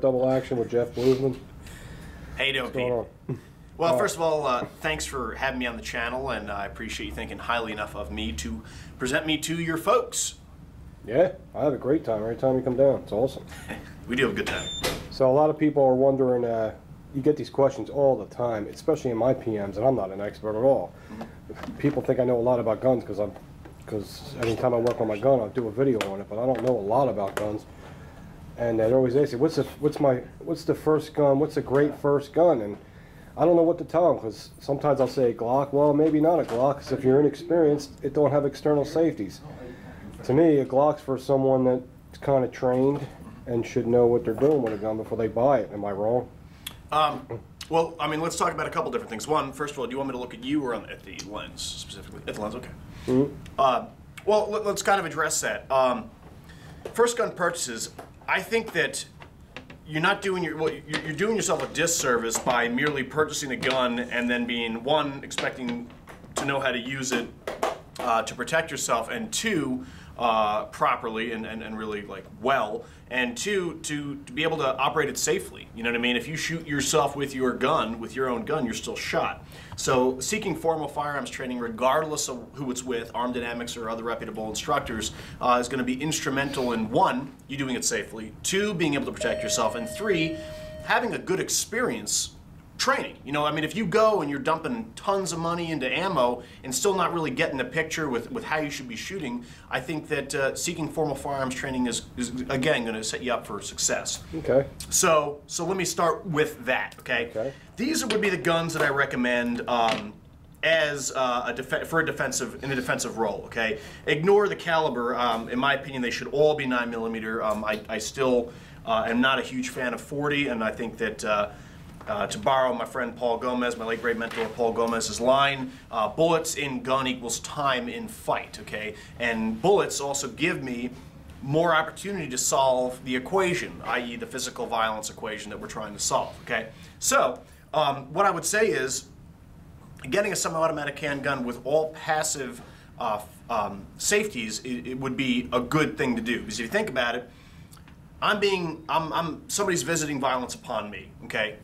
at Double Action with Jeff Bluesman. How you doing, Pete? Well, first of all, thanks for having me on the channel, and I appreciate you thinking highly enough of me to present me to your folks. Yeah, I have a great time every time you come down. It's awesome. We do have a good time. So a lot of people are wondering, you get these questions all the time, especially in my PMs, and I'm not an expert at all. People think I know a lot about guns because anytime I work on my gun, I'll do a video on it, but I don't know a lot about guns. And they always ask me, what's the first gun? What's a great first gun? And I don't know what to tell them, because sometimes I'll say Glock. Well, maybe not a Glock, because if you're inexperienced, it don't have external safeties. To me, a Glock's for someone that's kind of trained and should know what they're doing with a gun before they buy it. Am I wrong? Well, I mean, let's talk about a couple different things. One, first of all, do you want me to look at you or at the lens specifically? At the lens, okay. Mm-hmm. Well, let's kind of address that. First gun purchases, I think that you're not doing you're doing yourself a disservice by merely purchasing a gun and then being, one, expecting to know how to use it to protect yourself, and two, properly and really like well, and two, to be able to operate it safely. You know what I mean? If you shoot yourself with your gun, with your own gun, you're still shot. So seeking formal firearms training, regardless of who it's with, Armed Dynamics or other reputable instructors, is going to be instrumental in, one, you doing it safely, two, being able to protect yourself, and three, having a good experience training. You know, I mean, if you go and you're dumping tons of money into ammo and still not really getting the picture with how you should be shooting, I think that seeking formal firearms training is again going to set you up for success. Okay. So let me start with that. Okay. These would be the guns that I recommend as for a defensive role. Okay. Ignore the caliber. In my opinion, they should all be 9mm. I still am not a huge fan of 40, and I think that. To borrow my friend Paul Gomez, my late great mentor Paul Gomez's line, bullets in gun equals time in fight, okay? And bullets also give me more opportunity to solve the equation, i.e. the physical violence equation that we're trying to solve, okay? So, what I would say is, getting a semi-automatic handgun with all passive safeties, it would be a good thing to do. Because if you think about it, somebody's visiting violence upon me, okay?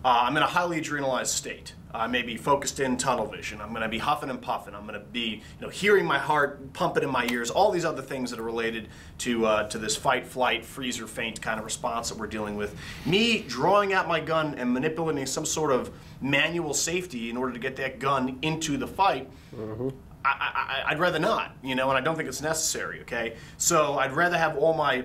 I'm in a highly adrenalized state. I may be focused in tunnel vision. I'm going to be huffing and puffing. I'm going to be, hearing my heart pumping in my ears. All these other things that are related to this fight, flight, freeze or faint kind of response that we're dealing with. Me drawing out my gun and manipulating some sort of manual safety in order to get that gun into the fight. Mm-hmm. I'd rather not, and I don't think it's necessary. Okay, so I'd rather have all my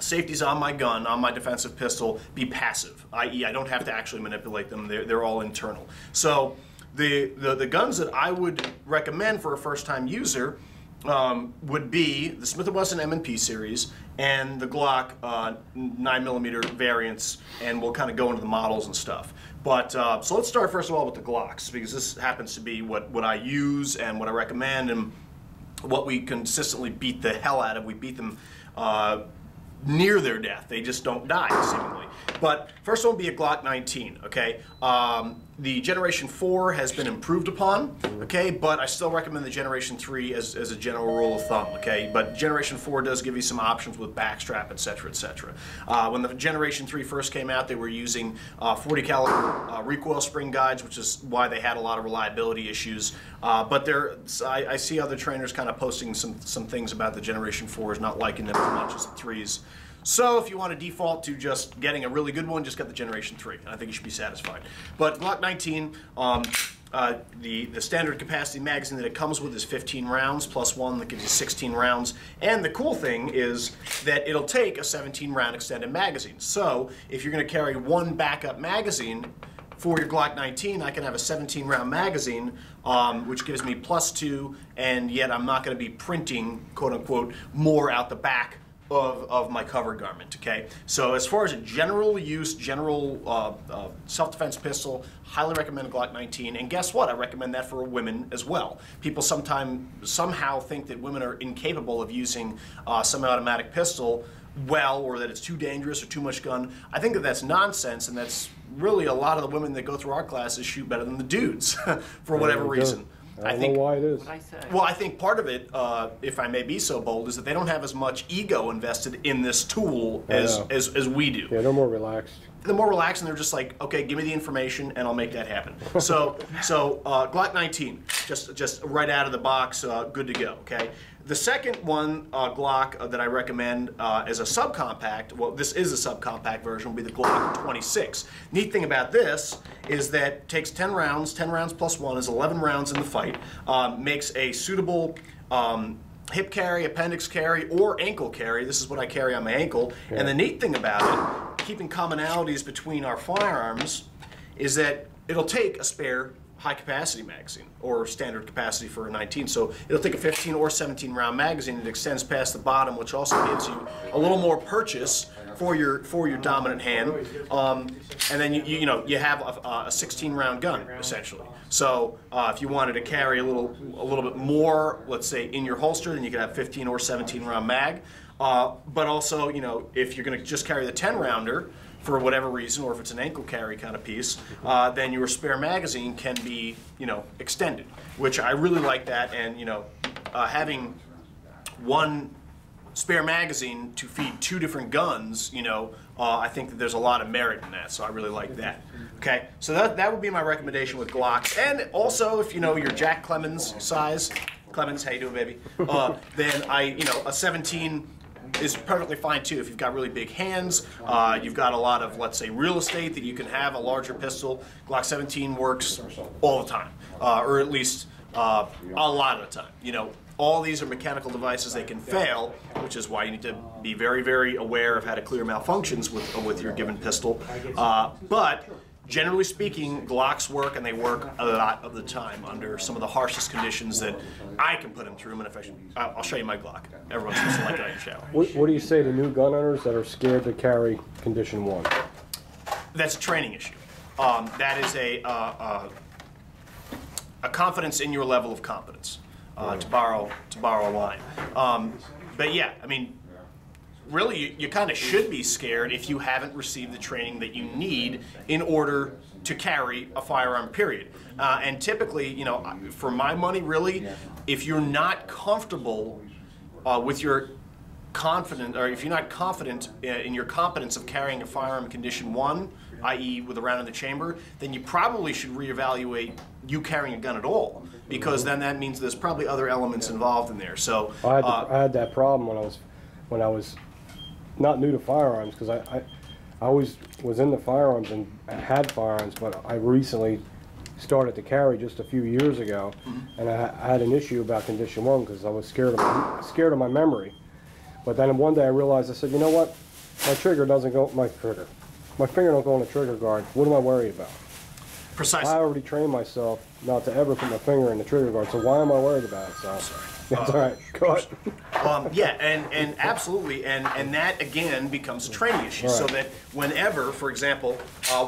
safeties on my gun, on my defensive pistol, be passive, i.e. I don't have to actually manipulate them. They're all internal. So the guns that I would recommend for a first-time user would be the Smith & Wesson M&P series and the Glock 9mm variants, and we'll kind of go into the models and stuff. But so let's start first of all with the Glocks, because this happens to be what I use and what I recommend and what we consistently beat the hell out of. We beat them near their death. They just don't die, seemingly. But first one would be a Glock 19, okay? The Generation 4 has been improved upon, okay? But I still recommend the Generation 3 as a general rule of thumb, okay? But Generation 4 does give you some options with backstrap, etc., etc. When the Generation 3 first came out, they were using 40 caliber recoil spring guides, which is why they had a lot of reliability issues. But I see other trainers kind of posting some things about the Generation 4s, not liking them as much as the 3s. So if you want to default to just getting a really good one, just get the Generation 3. I think you should be satisfied. But Glock 19, the standard capacity magazine that it comes with is 15 rounds, plus one that gives you 16 rounds. And the cool thing is that it'll take a 17-round extended magazine. So if you're going to carry one backup magazine for your Glock 19, I can have a 17-round magazine, which gives me +2, and yet I'm not going to be printing, quote-unquote, more out the back of my cover garment, okay? So as far as a general use, self-defense pistol, highly recommend Glock 19, and guess what? I recommend that for women as well. People somehow think that women are incapable of using a semi-automatic pistol well, or that it's too dangerous or too much gun. I think that that's nonsense, and that's really a lot of the women that go through our classes shoot better than the dudes for whatever reason. I don't know why it is. What I say. Well, I think part of it, if I may be so bold, is that they don't have as much ego invested in this tool as we do. Yeah, they're more relaxed. They're more relaxed, and they're just like, okay, give me the information, and I'll make that happen. So Glock 19, just right out of the box, good to go. Okay. The second one, Glock, that I recommend as a subcompact, well, this is a subcompact version, will be the Glock 26. Neat thing about this is that it takes 10 rounds plus 1 is 11 rounds in the fight, makes a suitable hip carry, appendix carry, or ankle carry. This is what I carry on my ankle. Yeah. And the neat thing about it, keeping commonalities between our firearms, is that it'll take a spare high-capacity magazine, or standard capacity for a 19. So it'll take a 15 or 17 round magazine. It extends past the bottom, which also gives you a little more purchase for your dominant hand. And then you have a 16 round gun essentially. So if you wanted to carry a little bit more, let's say in your holster, then you could have 15 or 17 round mag. But also, if you're going to just carry the 10 rounder, for whatever reason, or if it's an ankle carry kind of piece, then your spare magazine can be, extended, which I really like that. And having one spare magazine to feed 2 different guns, I think that there's a lot of merit in that. So I really like that. Okay, so that would be my recommendation with Glocks. And also, if your Jack Clemens size, Clemens, how you doing, baby? Then a 17. Is perfectly fine too. If you've got really big hands, you've got a lot of, let's say, real estate that you can have a larger pistol. Glock 17 works all the time, or at least a lot of the time. All these are mechanical devices. They can fail, which is why you need to be very, very aware of how to clear malfunctions with your given pistol. But generally speaking, Glocks work, and they work a lot of the time under some of the harshest conditions that I can put them through. And I'll show you my Glock. Everyone's supposed to like it in the shower. What do you say to new gun owners that are scared to carry Condition 1? That's a training issue. That is a confidence in your level of competence, to borrow a line. But yeah, I mean, really, you kind of should be scared if you haven't received the training that you need in order to carry a firearm, period. And typically, for my money, really, if you're not comfortable with your confident, or if you're not confident in your competence of carrying a firearm Condition 1, i.e. with a round in the chamber, then you probably should reevaluate you carrying a gun at all, because then that means there's probably other elements involved in there. So I had that problem when I was not new to firearms, because I always was into firearms and had firearms, but I recently started to carry just a few years ago, and I had an issue about Condition 1 because I was scared of my memory. But then one day I realized, I said, you know what? My finger don't go on the trigger guard. What am I worried about? Precisely. I already trained myself not to ever put my finger in the trigger guard, so why am I worried about it? So, sorry. That's all right. Go ahead. Yeah, and absolutely, and that again becomes a training issue. Right. So that whenever, for example,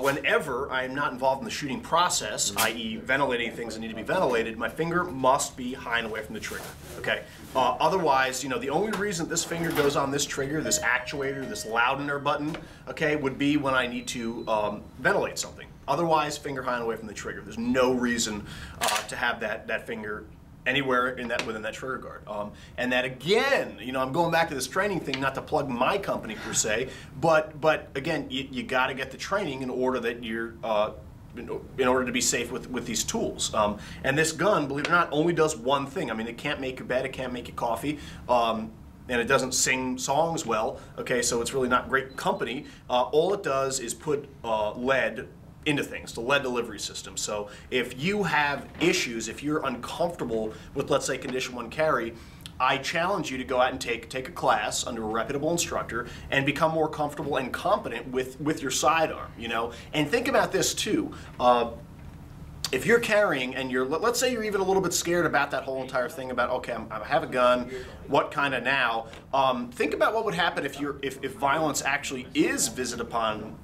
whenever I am not involved in the shooting process, i.e. ventilating things that need to be ventilated, my finger must be high and away from the trigger. Okay. Otherwise, the only reason this finger goes on this trigger, this actuator, this loudener button, okay, would be when I need to ventilate something. Otherwise, finger high and away from the trigger. There's no reason to have that finger anywhere within that trigger guard. And that again, I'm going back to this training thing, not to plug my company per se, but again, you got to get the training in order that you're in order to be safe with these tools. And this gun, believe it or not, only does one thing. I mean, it can't make your bed, it can't make you coffee. And it doesn't sing songs well, okay, so it's really not great company. All it does is put lead into things, the lead delivery system. So if you have issues, if you're uncomfortable with, let's say, Condition 1 carry, I challenge you to go out and take a class under a reputable instructor and become more comfortable and competent with your sidearm, And think about this too. If you're carrying and let's say you're even a little bit scared about that whole entire thing about, okay, I have a gun, what kind of now? Think about what would happen if violence actually is visited upon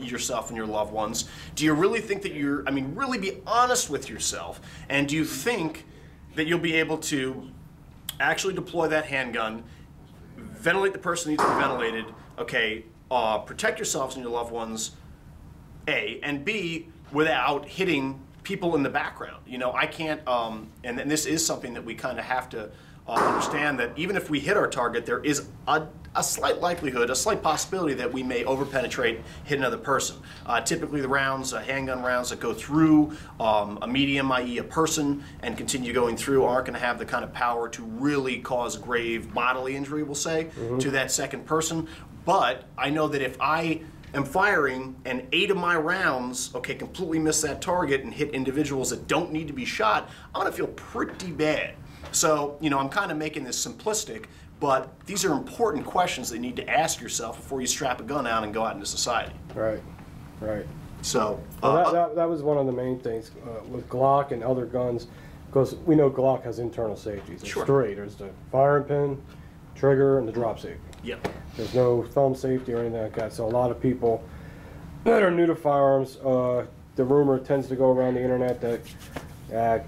yourself and your loved ones. Do you really think that really be honest with yourself, and do you think that you'll be able to actually deploy that handgun, ventilate the person who needs to be ventilated, okay, protect yourselves and your loved ones, A, and B, without hitting people in the background. You know, I can't, and this is something that we kind of have to understand, that even if we hit our target, there is a slight likelihood, a slight possibility that we may overpenetrate, hit another person. Typically the rounds, handgun rounds that go through a medium, i.e. a person, and continue going through, aren't going to have the kind of power to really cause grave bodily injury, we'll say, to that second person. But I know that if I am firing and 8 of my rounds, okay, completely miss that target and hit individuals that don't need to be shot, I'm going to feel pretty bad. So, you know, I'm kind of making this simplistic, but these are important questions that you need to ask yourself before you strap a gun out and go out into society. Right, right. So Well, that was one of the main things with Glock and other guns, because we know Glock has internal safeties. There's Sure. 3. There's the firing pin, trigger, and the drop safety. Yep. There's no thumb safety or anything like that. So a lot of people that are new to firearms, the rumor tends to go around the internet that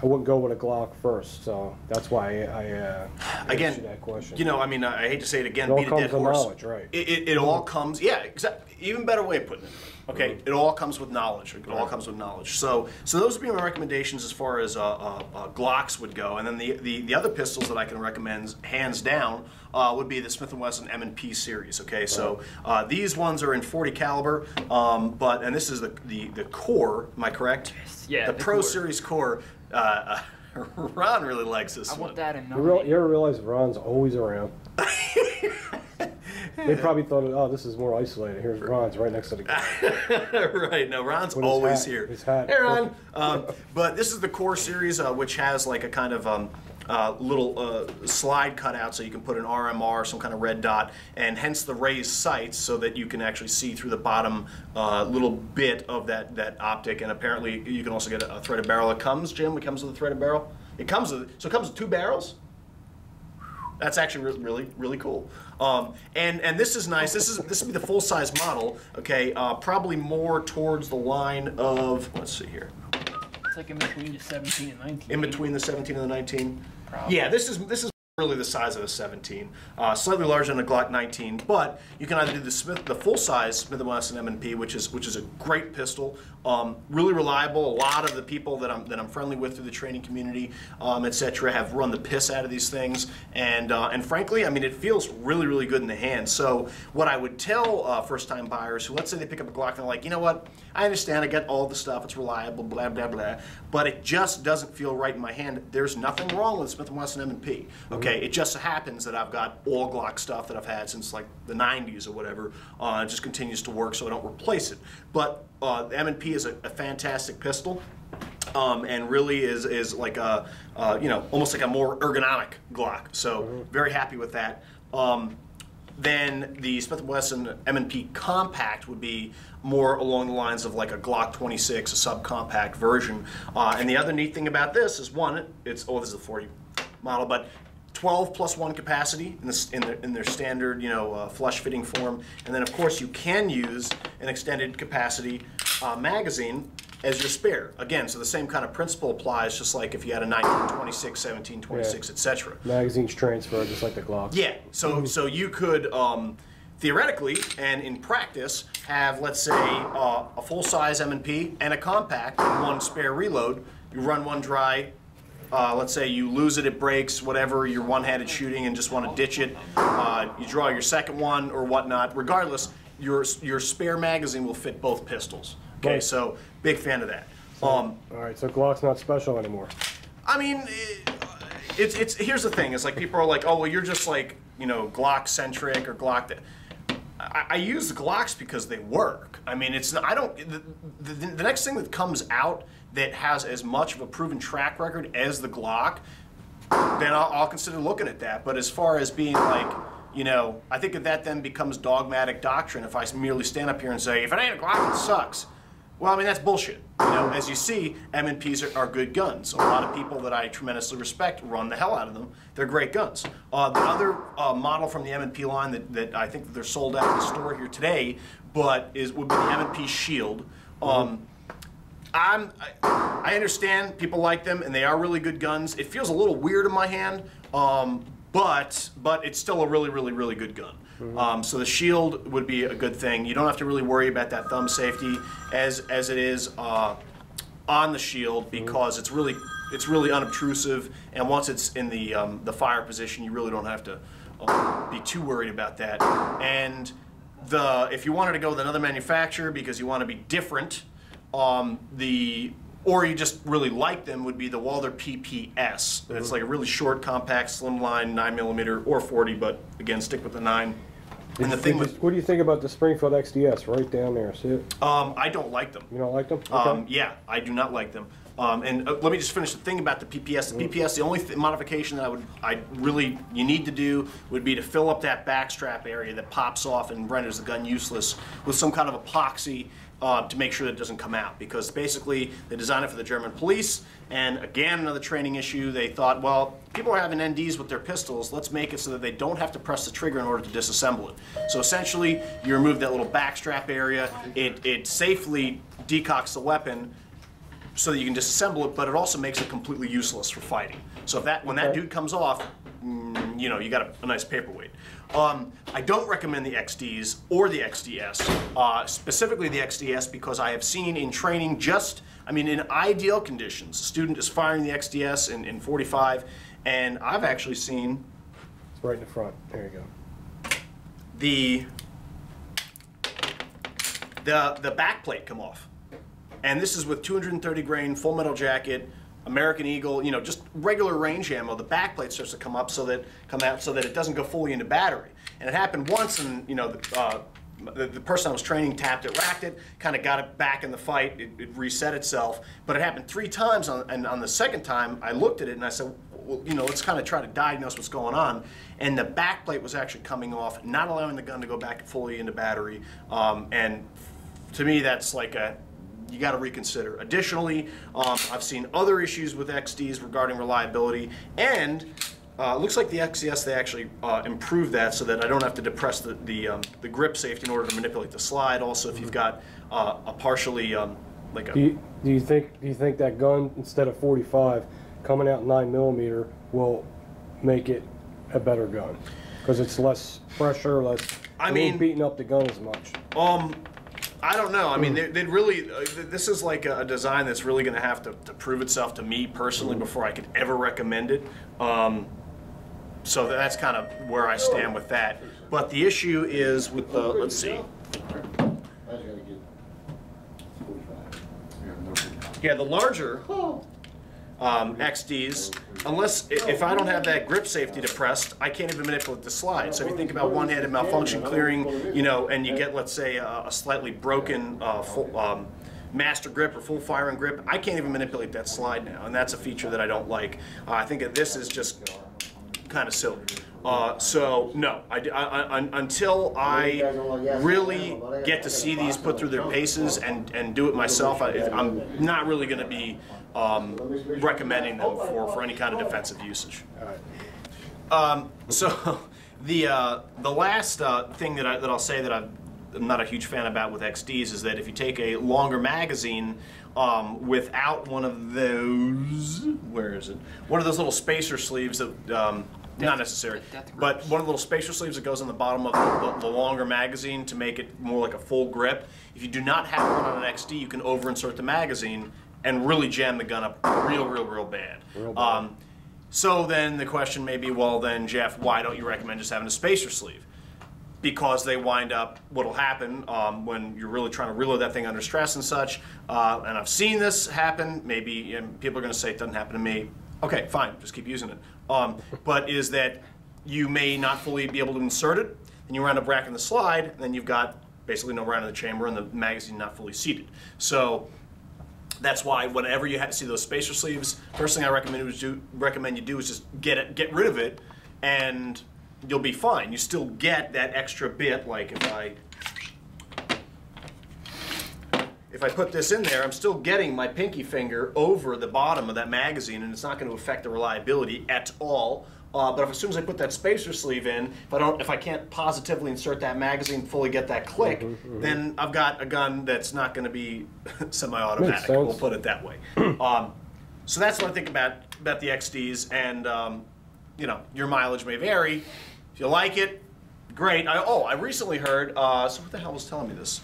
I wouldn't go with a Glock first. So that's why I asked you that question. You know, I mean, I hate to say it again, It all beat a dead comes with horse. knowledge, right? It all comes, yeah, exactly. Even better way of putting it. Okay, it all comes with knowledge. It all comes with knowledge. So those would be my recommendations as far as Glocks would go. And then the other pistols that I can recommend, hands down, would be the Smith & Wesson M&P series. Okay, so these ones are in .40 caliber, and this is the core. Am I correct? Yes. Yeah. The Pro Series core. Ron really likes this I one. want that in You ever realize Ron's always around? They probably thought, oh, this is more isolated. Here's Ron's right next to the guy. Right, no, Ron's With his always hat, here. his hat. Hey, Ron. But this is the core series, which has like a kind of little slide cutout, so you can put an RMR, some kind of red dot, and hence the raised sights, so that you can actually see through the bottom little bit of that optic. And apparently, you can also get a threaded barrel. It comes, Jim. It comes with a threaded barrel. It comes with 2 barrels. That's actually really cool. And this is nice. This would be the full size model. Okay, probably more towards the line of, let's see here. It's like in between the 17 and 19. In between the 17 and the 19. Probably. Yeah, this is really the size of a 17, slightly larger than a Glock 19. But you can either do the full size Smith & Wesson M&P, which is a great pistol, really reliable. A lot of the people that I'm friendly with through the training community, etc., have run the piss out of these things, and frankly, I mean, it feels really good in the hand. So what I would tell first-time buyers who, let's say they pick up a Glock and they're like, you know what, I understand, I get all the stuff, it's reliable, blah blah blah, but it just doesn't feel right in my hand. There's nothing wrong with Smith & Wesson M&P. Okay, it just happens that I've got all Glock stuff that I've had since like the 90s or whatever. It just continues to work, so I don't replace it. But the M&P is a fantastic pistol, and really is like a almost like a more ergonomic Glock. So very happy with that. Then the Smith & Wesson M&P Compact would be more along the lines of like a Glock 26, a subcompact version. And the other neat thing about this is, one, this is a 40 model, but 12+1 capacity in their standard, flush fitting form, and then of course you can use an extended capacity magazine as your spare. Again, so the same kind of principle applies, just like if you had a 1926, 1726, etc. Magazines transfer just like the Glock. Yeah. So you could theoretically and in practice have, let's say, a full-size M&P and a compact and one spare reload. You run one dry. Let's say you lose it, it breaks, whatever, you're one-handed shooting and just want to ditch it. You draw your second one or whatnot. Regardless, your spare magazine will fit both pistols. Okay, Right. So big fan of that. All right, so Glock's not special anymore. I mean, it's here's the thing. It's like people are like, oh, well, you're just like, Glock centric or Glock that. I use the Glocks because they work. I mean, it's not, I don't. The next thing that comes out that has as much of a proven track record as the Glock, then I'll consider looking at that. But as far as being like, I think that then becomes dogmatic doctrine if I merely stand up here and say, if it ain't a Glock, it sucks. Well, I mean, that's bullshit. As you see, M&Ps are good guns. A lot of people that I tremendously respect run the hell out of them. They're great guns. The other model from the M&P line that I think that they're sold out in the store here today, but would be the M&P Shield. I understand people like them, and they are really good guns. It feels a little weird in my hand, but it's still a really good gun. So the Shield would be a good thing. You don't have to really worry about that thumb safety as it is on the shield because it's really unobtrusive, and once it's in the fire position, you really don't have to be too worried about that. And if you wanted to go with another manufacturer because you want to be different, or you just really like them, would be the Walther PPS. It's like a really short, compact, slimline 9mm or 40, but again, stick with the 9. And the thing what do you think about the Springfield XDS right down there? See it? I don't like them. You don't like them? Okay. Yeah, I do not like them. And let me just finish the thing about the PPS. The PPS, the only modification that you need to do would be to fill up that backstrap area that pops off and renders the gun useless with some kind of epoxy to make sure that it doesn't come out. Because basically, they designed it for the German police, and again, another training issue. They thought, well, people are having NDs with their pistols. Let's make it so that they don't have to press the trigger in order to disassemble it. So essentially, you remove that little backstrap area. It safely decocks the weapon so that you can disassemble it, but it also makes it completely useless for fighting. So when that dude comes off, you know, you got a nice paperweight. I don't recommend the XDs or the XDS, specifically the XDS, because I have seen in training in ideal conditions, a student is firing the XDS in 45, and I've actually seen... It's right in the front. There you go. The back plate come off. And this is with 230 grain, full metal jacket, American Eagle, you know, just regular range ammo. The back plate starts to come out so that it doesn't go fully into battery. And it happened once, and you know, the person I was training tapped it, racked it, kind of got it back in the fight. It reset itself. But it happened 3 times, and on the second time, I looked at it and I said, well, you know, let's kind of try to diagnose what's going on. And the back plate was actually coming off, not allowing the gun to go back fully into battery. And to me, that's like you got to reconsider. Additionally, I've seen other issues with XDs regarding reliability, and it looks like the XCS, they actually improved that so that I don't have to depress the grip safety in order to manipulate the slide. Also, if you've got a partially like a... Do you think that gun, instead of 45, coming out 9mm will make it a better gun? Because it's less pressure, ain't beating up the gun as much. I don't know. I mean, they'd really. This is like a design that's really going to have to prove itself to me personally before I could ever recommend it. So that's kind of where I stand with that. But the issue is with the. Let's see. Yeah, the larger XDs, if I don't have that grip safety depressed, I can't even manipulate the slide. So if you think about one-handed malfunction clearing, you know, and you get, let's say, a slightly broken full, master grip or full firing grip, I can't even manipulate that slide now, and that's a feature that I don't like. I think that this is just kind of silly. So no, until I really get to see these put through their paces and do it myself, I'm not really going to be recommending them for any kind of defensive usage. So the last thing that I'll say that I'm not a huge fan about with XDs is that if you take a longer magazine without one of those, where is it? One of those little spacer sleeves that. Not necessary, but one of the little spacer sleeves that goes on the bottom of the longer magazine to make it more like a full grip. If you do not have one on an XD, you can over-insert the magazine and really jam the gun up real bad. So then the question may be, well then, Jeff, why don't you recommend just having a spacer sleeve? Because they wind up, what'll happen when you're really trying to reload that thing under stress and such, and I've seen this happen, maybe people are going to say it doesn't happen to me. Okay, fine, just keep using it. But is that you may not fully be able to insert it, and you wind up racking the slide, and then you've got basically no round in the chamber and the magazine not fully seated. So that's why whenever you see those spacer sleeves, first thing I recommend you do is just get rid of it, and you'll be fine. You still get that extra bit, like if I put this in there, I'm still getting my pinky finger over the bottom of that magazine, and it's not going to affect the reliability at all. But as soon as I put that spacer sleeve in, if I can't positively insert that magazine, fully get that click, then I've got a gun that's not going to be semi-automatic. We'll put it that way. So that's what I think about the XDs, and you know, your mileage may vary. If you like it, great. I recently heard. So who the hell was telling me this?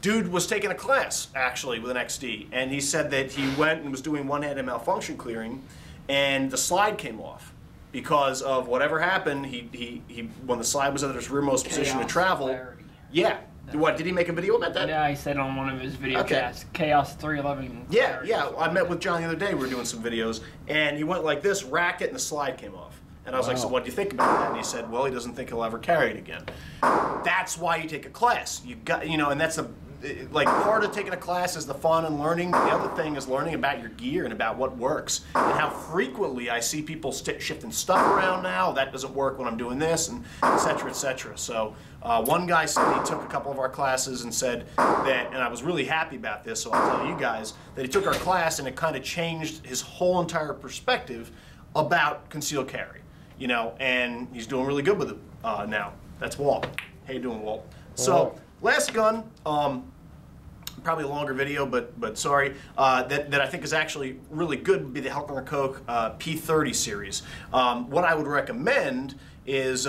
Dude was taking a class, actually, with an XD, and he said that he went and was doing one-handed malfunction clearing, and the slide came off. Because of whatever happened, when the slide was at its rearmost position to travel. Clarity. Yeah. What, did he make a video about that? Yeah, he said on one of his video casts, Chaos 311. Yeah, yeah. I met with John the other day. We were doing some videos, and he went like this, racket, and the slide came off. And I was like, so what do you think about that? And he said, well, he doesn't think he'll ever carry it again. That's why you take a class. You got, and that's like part of taking a class is the fun and learning. The other thing is learning about your gear and about what works and how frequently I see people shifting stuff around now. That doesn't work when I'm doing this, and et cetera, et cetera. So one guy said he took a couple of our classes and said that, and I was really happy about this, so I'll tell you guys, that he took our class and it kind of changed his whole entire perspective about concealed carry. And he's doing really good with it now. That's Walt. How you doing, Walt? So, last gun, probably a longer video, but sorry, that I think is actually really good would be the Heckler & Koch P30 series. What I would recommend is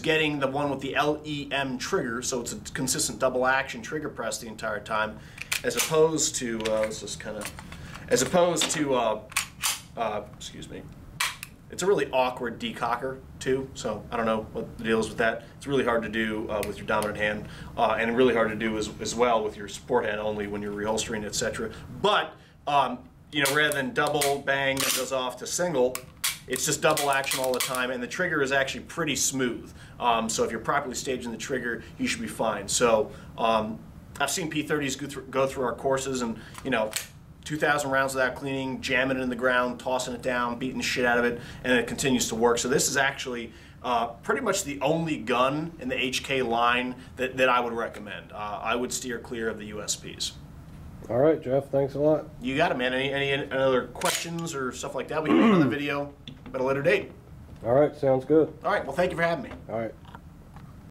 getting the one with the LEM trigger, so it's a consistent double action trigger press the entire time, as opposed to, excuse me, it's a really awkward decocker too, so I don't know what the deal is with that. It's really hard to do with your dominant hand, and really hard to do as well with your support hand only when you're reholstering, etc. But rather than double bang that goes off to single, it's just double action all the time, and the trigger is actually pretty smooth. So if you're properly staging the trigger, you should be fine. So I've seen P30s go through our courses, and 2,000 rounds without cleaning, jamming it in the ground, tossing it down, beating the shit out of it, and it continues to work. So this is actually pretty much the only gun in the HK line that I would recommend. I would steer clear of the USPs. All right, Jeff, thanks a lot. You got it, man. Any other questions or stuff like that? We can make another video at a later date. All right, sounds good. All right, well, thank you for having me. All right.